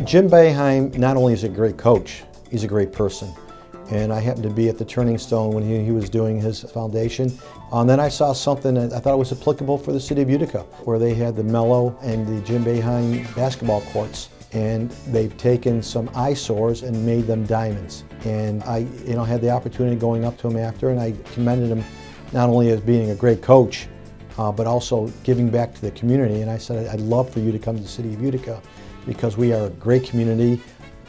Jim Boeheim not only is a great coach, he's a great person. And I happened to be at the Turning Stone when he was doing his foundation. And then I saw something that I thought was applicable for the city of Utica, where they had the Mello and the Jim Boeheim basketball courts. And they've taken some eyesores and made them diamonds. And I had the opportunity going up to him after, and I commended him not only as being a great coach, but also giving back to the community. And I said, I'd love for you to come to the city of Utica because we are a great community.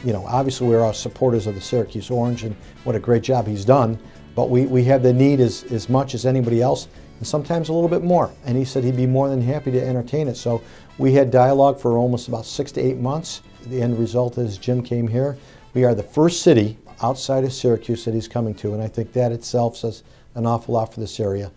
Obviously we're all supporters of the Syracuse Orange, and what a great job he's done, but we have the need as much as anybody else, and sometimes a little bit more. And he said he'd be more than happy to entertain it. So we had dialogue for almost about 6 to 8 months. The end result is Jim came here. We are the first city outside of Syracuse that he's coming to, and I think that itself says an awful lot for this area.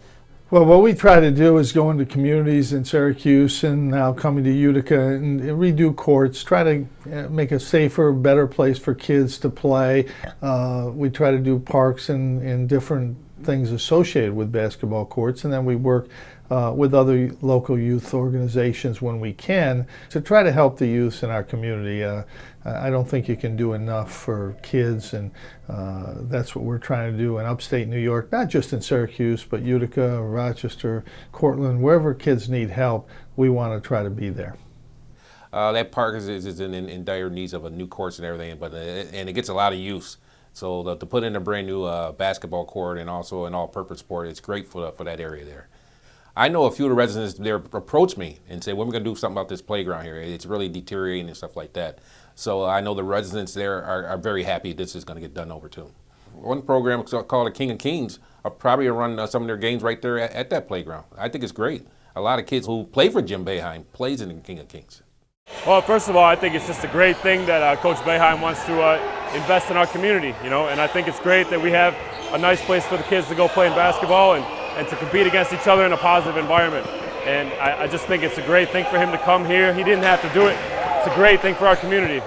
Well, what we try to do is go into communities in Syracuse and now coming to Utica and redo courts, try to make a safer, better place for kids to play. We try to do parks and different things associated with basketball courts, and then we work with other local youth organizations when we can to try to help the youth in our community. I don't think you can do enough for kids, and that's what we're trying to do in upstate New York, not just in Syracuse, but Utica, Rochester, Cortland, wherever kids need help, we want to try to be there. That park is in dire needs of a new courts and everything, and it gets a lot of use. So to put in a brand new basketball court and also an all-purpose sport, it's great for that area there. I know a few of the residents there approach me and say, well, we're going to do something about this playground here. It's really deteriorating and stuff like that. So I know the residents there are very happy this is going to get done over too. One program called the King of Kings will probably run some of their games right there at that playground. I think it's great. A lot of kids who play for Jim Boeheim plays in the King of Kings. Well, first of all, I think it's just a great thing that Coach Boeheim wants to invest in our community, and I think it's great that we have a nice place for the kids to go play in basketball and to compete against each other in a positive environment. And I just think it's a great thing for him to come here. He didn't have to do it. It's a great thing for our community.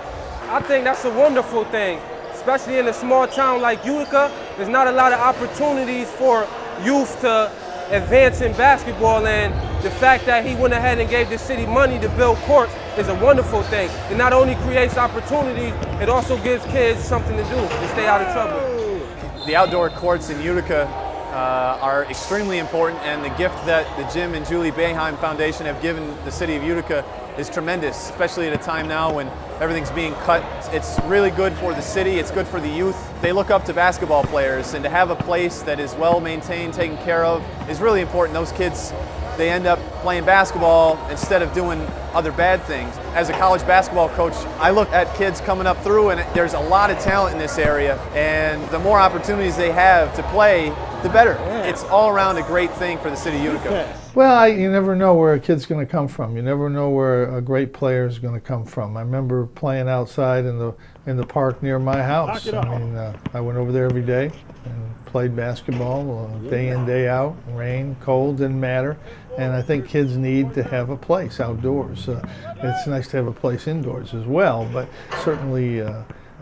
I think that's a wonderful thing, especially in a small town like Utica. There's not a lot of opportunities for youth to advance in basketball, and the fact that he went ahead and gave the city money to build courts is a wonderful thing. It not only creates opportunities, it also gives kids something to do to stay out of trouble. The outdoor courts in Utica are extremely important, and the gift that the Jim and Julie Boeheim Foundation have given the city of Utica is tremendous, especially at a time now when everything's being cut. It's really good for the city, it's good for the youth. They look up to basketball players, and to have a place that is well maintained, taken care of, is really important. Those kids, they end up playing basketball instead of doing other bad things. As a college basketball coach, I look at kids coming up through, and there's a lot of talent in this area, and the more opportunities they have to play, the better. It's all around a great thing for the city of Utica. Well, you never know where a kid's going to come from. You never know where a great player is going to come from. I remember playing outside in the park near my house. I went over there every day and played basketball day in, day out. Rain, cold, didn't matter. And I think kids need to have a place outdoors. It's nice to have a place indoors as well, but certainly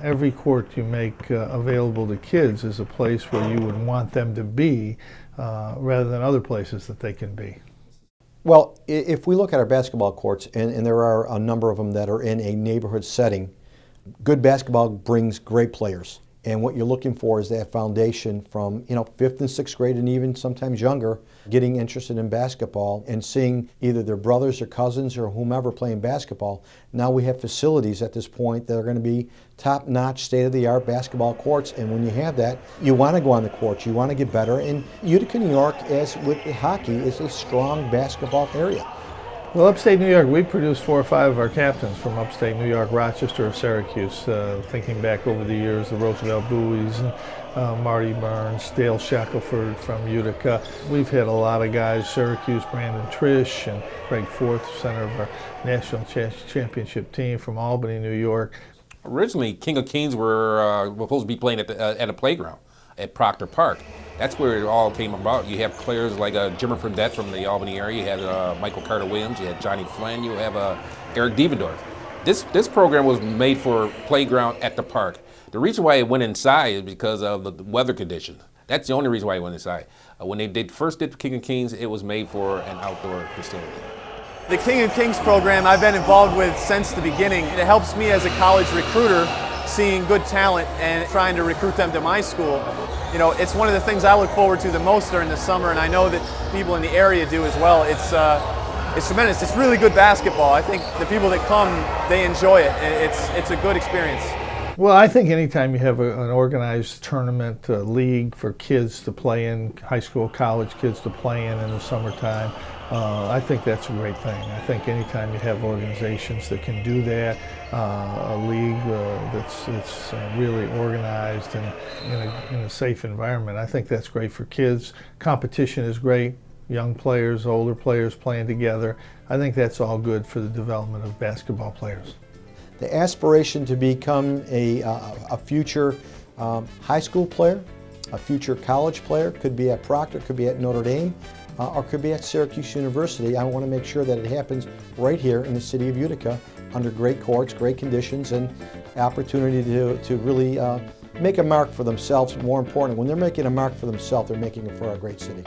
every court you make available to kids is a place where you would want them to be rather than other places that they can be. Well, if we look at our basketball courts, and there are a number of them that are in a neighborhood setting, good basketball brings great players. And what you're looking for is that foundation from 5th and 6th grade and even sometimes younger, getting interested in basketball and seeing either their brothers or cousins or whomever playing basketball. Now we have facilities at this point that are going to be top-notch, state-of-the-art basketball courts. And when you have that, you want to go on the courts, you want to get better. And Utica, New York, as with hockey, is a strong basketball area. Well, upstate New York, we produced 4 or 5 of our captains from upstate New York, Rochester, or Syracuse. Thinking back over the years, the Roosevelt Bowies, Marty Burns, Dale Shackelford from Utica. We've had a lot of guys, Syracuse, Brandon Trish, and Craig Forth, center of our national championship team from Albany, New York. Originally, King of Kings were supposed to be playing at a playground at Proctor Park. That's where it all came about. You have players like Jimmer Fredette from the Albany area. You had Michael Carter-Williams. You had Johnny Flynn. You have Eric Devendorf. This program was made for playground at the park. The reason why it went inside is because of the weather conditions. That's the only reason why it went inside. When they first did King of Kings, it was made for an outdoor facility. The King of Kings program I've been involved with since the beginning. It helps me as a college recruiter seeing good talent and trying to recruit them to my school. You know, it's one of the things I look forward to the most during the summer, and I know that people in the area do as well. It's tremendous. It's really good basketball. I think the people that come, they enjoy it. It's a good experience. Well, I think anytime you have an organized tournament, league for kids to play in, high school, college kids to play in the summertime, I think that's a great thing. I think anytime you have organizations that can do that, a league that's really organized and in a safe environment, I think that's great for kids. Competition is great. Young players, older players playing together. I think that's all good for the development of basketball players. The aspiration to become a future high school player, a future college player, could be at Proctor, could be at Notre Dame, or could be at Syracuse University. I want to make sure that it happens right here in the city of Utica under great courts, great conditions, and opportunity to really make a mark for themselves. More important, when they're making a mark for themselves, they're making it for our great city.